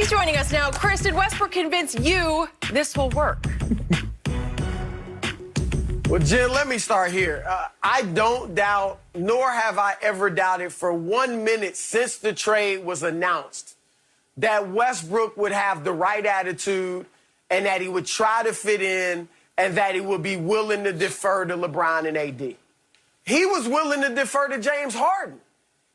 He's joining us now. Chris, did Westbrook convince you this will work? Well, Jen, let me start here. I don't doubt, nor have I ever doubted for 1 minute since the trade was announced, that Westbrook would have the right attitude and that he would try to fit in and that he would be willing to defer to LeBron and AD. He was willing to defer to James Harden.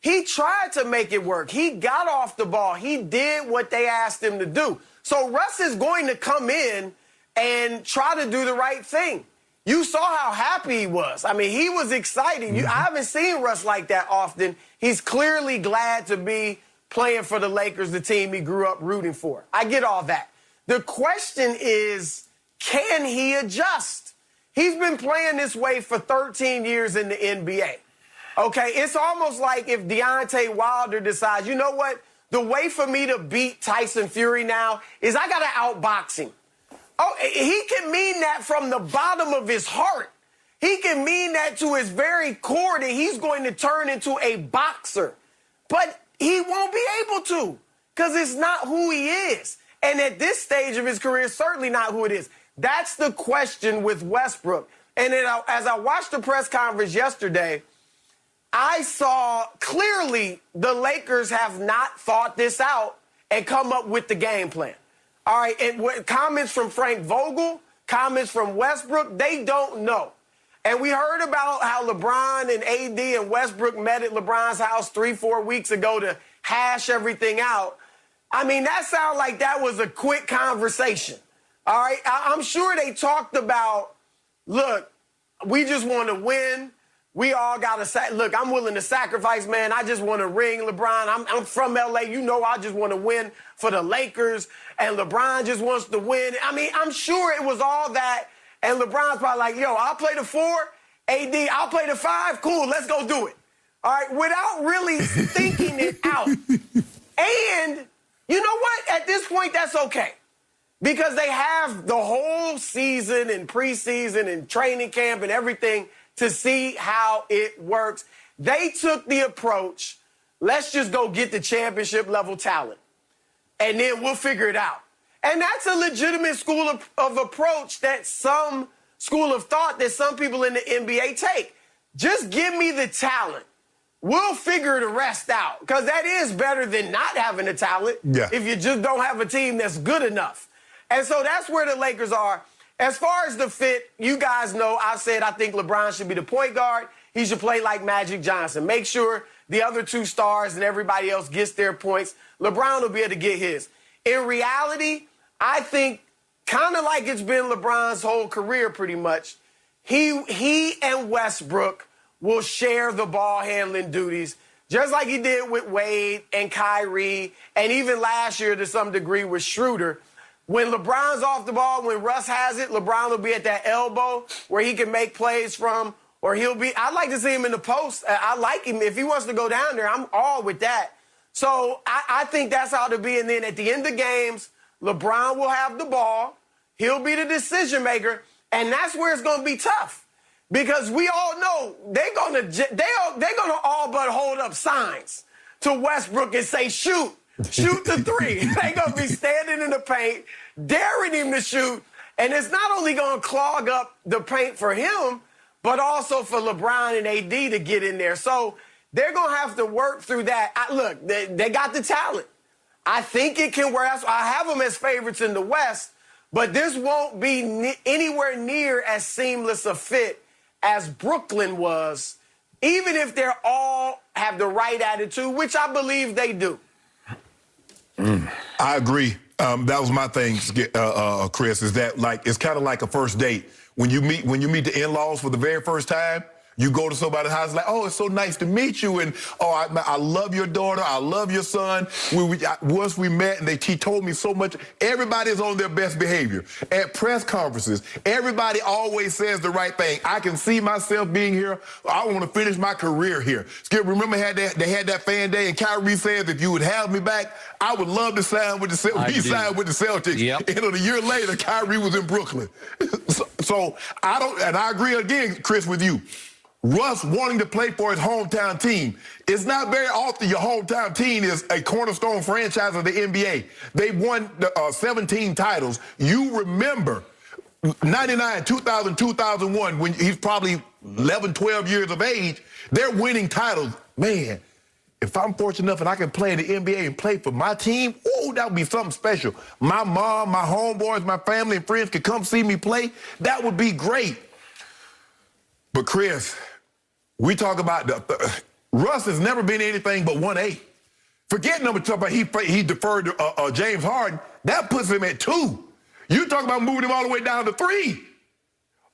He tried to make it work. He got off the ball. He did what they asked him to do. So Russ is going to come in and try to do the right thing. You saw how happy he was. I mean, he was excited. I haven't seen Russ like that often. He's clearly glad to be playing for the Lakers, the team he grew up rooting for. I get all that. The question is, can he adjust? He's been playing this way for 13 years in the NBA. Okay, it's almost like if Deontay Wilder decides, you know what, the way for me to beat Tyson Fury now is I got to outbox him. Oh, he can mean that from the bottom of his heart. He can mean that to his very core that he's going to turn into a boxer. But he won't be able to because it's not who he is. And at this stage of his career, certainly not who it is. That's the question with Westbrook. And then as I watched the press conference yesterday, I saw clearly the Lakers have not thought this out and come up with the game plan. All right, and comments from Frank Vogel, comments from Westbrook, they don't know. And we heard about how LeBron and AD and Westbrook met at LeBron's house 3-4 weeks ago to hash everything out. I mean, that sounded like that was a quick conversation. All right, I'm sure they talked about, look, we just want to win. We all got to look, I'm willing to sacrifice, man. I just want to ring LeBron. I'm from L.A. You know I just want to win for the Lakers, and LeBron just wants to win. I mean, I'm sure it was all that, and LeBron's probably like, yo, I'll play the 4, AD, I'll play the 5. Cool, let's go do it. All right, without really thinking it out. And you know what? At this point, that's okay. Because they have the whole season and preseason and training camp and everything to see how it works. They took the approach, let's just go get the championship level talent, and then we'll figure it out. And that's a legitimate school of approach that some school of thought that some people in the NBA take. Just give me the talent. We'll figure the rest out, because that is better than not having the talent if you just don't have a team that's good enough. And so that's where the Lakers are. As far as the fit, you guys know I said I think LeBron should be the point guard. He should play like Magic Johnson. Make sure the other two stars and everybody else gets their points. LeBron will be able to get his. In reality, I think kind of like it's been LeBron's whole career pretty much, he and Westbrook will share the ball handling duties just like he did with Wade and Kyrie and even last year to some degree with Schroeder. When LeBron's off the ball, when Russ has it, LeBron will be at that elbow where he can make plays from, or he'll be, I'd like to see him in the post. I like him. If he wants to go down there, I'm all with that. So I think that's how it'll be. And then at the end of games, LeBron will have the ball. He'll be the decision maker. And that's where it's going to be tough. Because we all know they're going to all but hold up signs to Westbrook and say, shoot. Shoot the 3. They're going to be standing in the paint, daring him to shoot. And it's not only going to clog up the paint for him, but also for LeBron and AD to get in there. So they're going to have to work through that. Look, they got the talent. I think it can work. I have them as favorites in the West, but this won't be anywhere near as seamless a fit as Brooklyn was, even if they're all have the right attitude, which I believe they do. I agree. That was my thing, Chris, is that like it's kind of like a first date. When you meet the in-laws for the very first time, you go to somebody's house like, oh, it's so nice to meet you, and oh, I love your daughter, I love your son. Once we met, and he told me so much. Everybody's on their best behavior. At press conferences, everybody always says the right thing. I can see myself being here. I want to finish my career here. Skip, remember they had that fan day, and Kyrie says, if you would have me back, I would love to sign with the Celtics. He signed with the Celtics. Yep. And a year later, Kyrie was in Brooklyn. so I don't, and I agree again, Chris, with you. Russ wanting to play for his hometown team. It's not very often your hometown team is a cornerstone franchise of the NBA. They've won 17 titles. You remember 99, 2000, 2001, when he's probably 11, 12 years of age, they're winning titles. Man, if I'm fortunate enough and I can play in the NBA and play for my team, oh, that would be something special. My mom, my homeboys, my family and friends could come see me play. That would be great. But Chris, we talk about Russ has never been anything but 1A. Forget number two, but he deferred to James Harden. That puts him at 2. You talk about moving him all the way down to 3.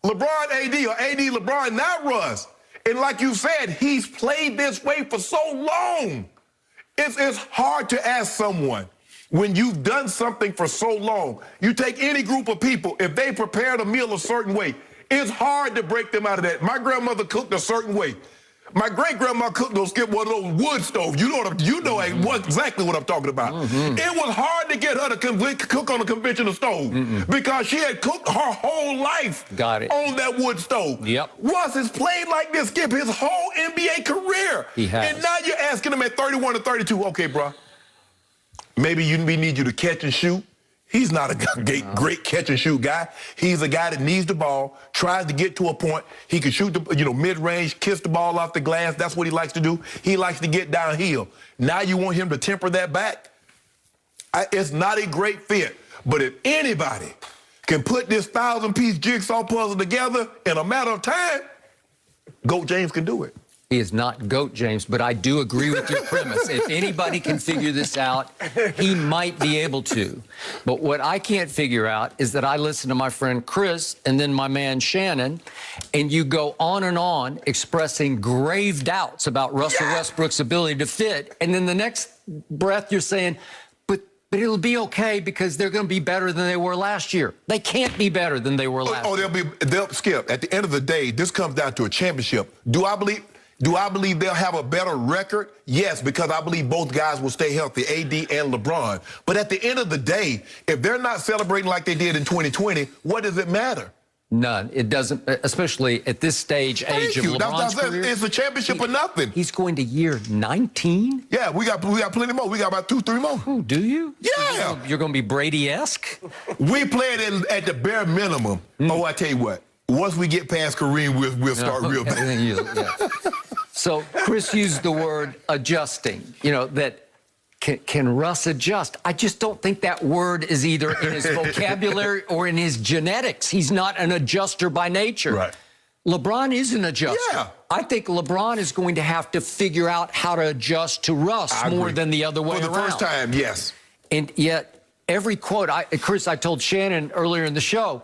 LeBron AD or AD LeBron, not Russ. And like you said, he's played this way for so long. It's hard to ask someone when you've done something for so long. You take any group of people, if they prepared a meal a certain way, it's hard to break them out of that. My grandmother cooked a certain way. My great-grandma cooked those wood stoves. You know exactly what I'm talking about. It was hard to get her to cook on a conventional stove because she had cooked her whole life on that wood stove. Yep. Russ has played like this, Skip, his whole NBA career. He has. And now you're asking him at 31 or 32, okay, bro, maybe we need you to catch and shoot. He's not a great catch-and-shoot guy. He's a guy that needs the ball, tries to get to a point. He can shoot the mid-range, kiss the ball off the glass. That's what he likes to do. He likes to get downhill. Now you want him to temper that back? It's not a great fit. But if anybody can put this 1,000-piece jigsaw puzzle together in a matter of time, GOAT James can do it. He is not GOAT James, but I do agree with your premise. If anybody can figure this out, he might be able to. But what I can't figure out is that I listen to my friend Chris and then my man Shannon, and you go on expressing grave doubts about Russell Westbrook's ability to fit, and then the next breath you're saying, but it'll be okay because they're going to be better than they were last year. They can't be better than they were last year. They'll Skip. At the end of the day, this comes down to a championship. Do I believe they'll have a better record? Yes, because I believe both guys will stay healthy, AD and LeBron. But at the end of the day, if they're not celebrating like they did in 2020, what does it matter? None. It doesn't, especially at this age of LeBron's career. It's a championship or nothing. He's going to year 19? Yeah, we got plenty more. We got about 2, 3 more. Oh, do you? Yeah. So you're going to be Brady-esque? We played at the bare minimum. Oh, I tell you what. Once we get past Kareem, we'll start real bad. So Chris used the word adjusting, that can Russ adjust? I just don't think that word is either in his vocabulary or in his genetics. He's not an adjuster by nature. Right. LeBron is an adjuster. Yeah. I think LeBron is going to have to figure out how to adjust to Russ more than the other way around. For the first time, yes. And yet, every quote, Chris, I told Shannon earlier in the show,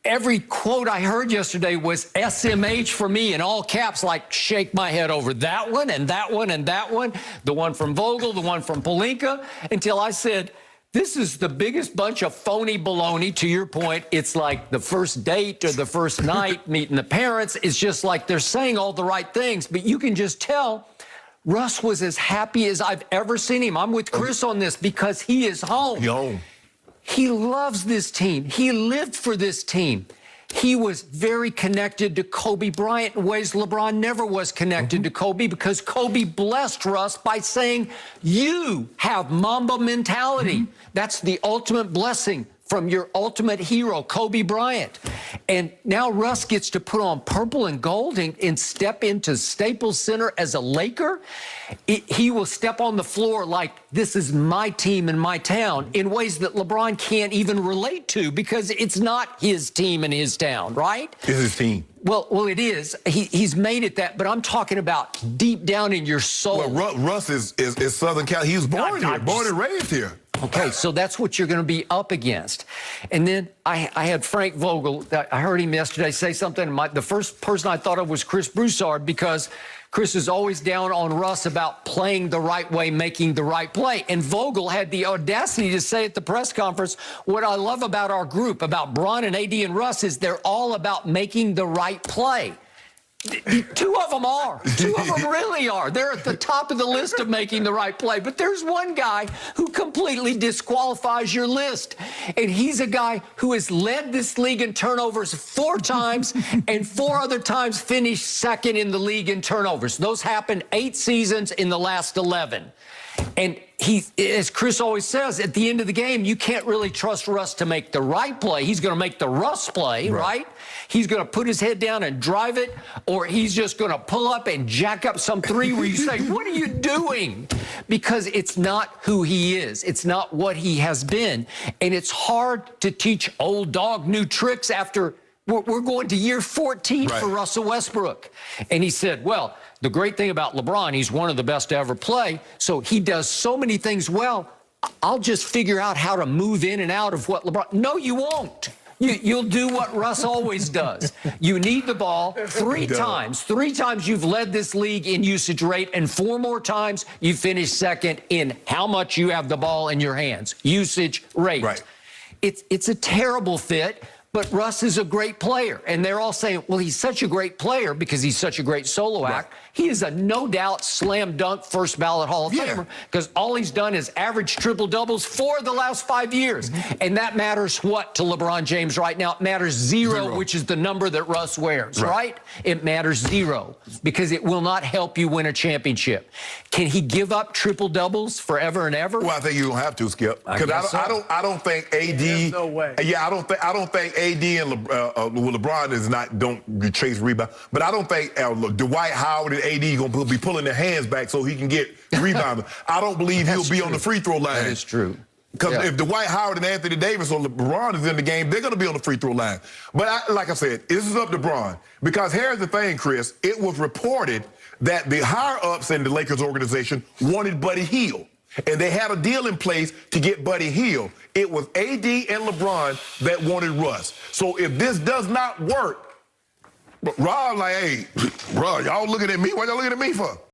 every quote I heard yesterday was SMH for me in all caps, like shake my head over that one and that one and that one, the one from Vogel, the one from Pelinka, until I said, this is the biggest bunch of phony baloney. To your point, it's like the first date or the first night meeting the parents. It's just like they're saying all the right things, but you can just tell Russ was as happy as I've ever seen him. I'm with Chris on this because he is home. He's home. He loves this team. He lived for this team. He was very connected to Kobe Bryant in ways LeBron never was connected to Kobe, because Kobe blessed Russ by saying, you have Mamba mentality. That's the ultimate blessing from your ultimate hero, Kobe Bryant. And now Russ gets to put on purple and gold and step into Staples Center as a Laker. He will step on the floor like, this is my team in my town, in ways that LeBron can't even relate to because it's not his team in his town, right? It's his team. Well, it is. He's made it that, but I'm talking about deep down in your soul. Well, Russ is Southern California. He was born here, born and raised here. Okay, so that's what you're going to be up against. And then I had Frank Vogel. I heard him yesterday say something. The first person I thought of was Chris Broussard, because Chris is always down on Russ about playing the right way, making the right play. And Vogel had the audacity to say at the press conference, what I love about our group, about Bron and AD and Russ, is they're all about making the right play. Two of them are. Two of them really are. They're at the top of the list of making the right play. But there's one guy who completely disqualifies your list. And he's a guy who has led this league in turnovers 4 times and 4 other times finished second in the league in turnovers. Those happened 8 seasons in the last 11. And he, as Chris always says, at the end of the game, you can't really trust Russ to make the right play. He's going to make the Russ play, right? He's going to put his head down and drive it, or he's just going to pull up and jack up some three where you say, what are you doing? Because it's not who he is. It's not what he has been. And it's hard to teach old dog new tricks after we're going to year 14 for Russell Westbrook. And he said, well, the great thing about LeBron, he's one of the best to ever play, so he does so many things well. I'll just figure out how to move in and out of what LeBron... No, you won't. You'll do what Russ always does. You need the ball 3 times. 3 times you've led this league in usage rate, and 4 more times you finished second in how much you have the ball in your hands. Usage rate. Right. It's a terrible fit. But Russ is a great player, and they're all saying, well, he's such a great player because he's such a great solo act. He is a no-doubt slam dunk first ballot Hall of Famer because all he's done is average triple-doubles for the last 5 years. And that matters what to LeBron James right now? It matters 0, which is the number that Russ wears, right? It matters 0 because it will not help you win a championship. Can he give up triple-doubles forever and ever? Well, I think you don't have to, Skip. Because I don't think AD... There's no way. Yeah, I don't think AD and LeBron is don't chase rebound, but I don't think Dwight Howard and AD gonna be pulling their hands back so he can get rebounded. I don't believe he'll be on the free throw line. That is true. Because if Dwight Howard and Anthony Davis or LeBron is in the game, they're going to be on the free throw line. But like I said, this is up to LeBron. Because here's the thing, Chris. It was reported that the higher-ups in the Lakers organization wanted Buddy Hield. And they had a deal in place to get Buddy Hield. It was AD and LeBron that wanted Russ. So if this does not work, Rob like, hey, bro, y'all looking at me? What y'all looking at me for?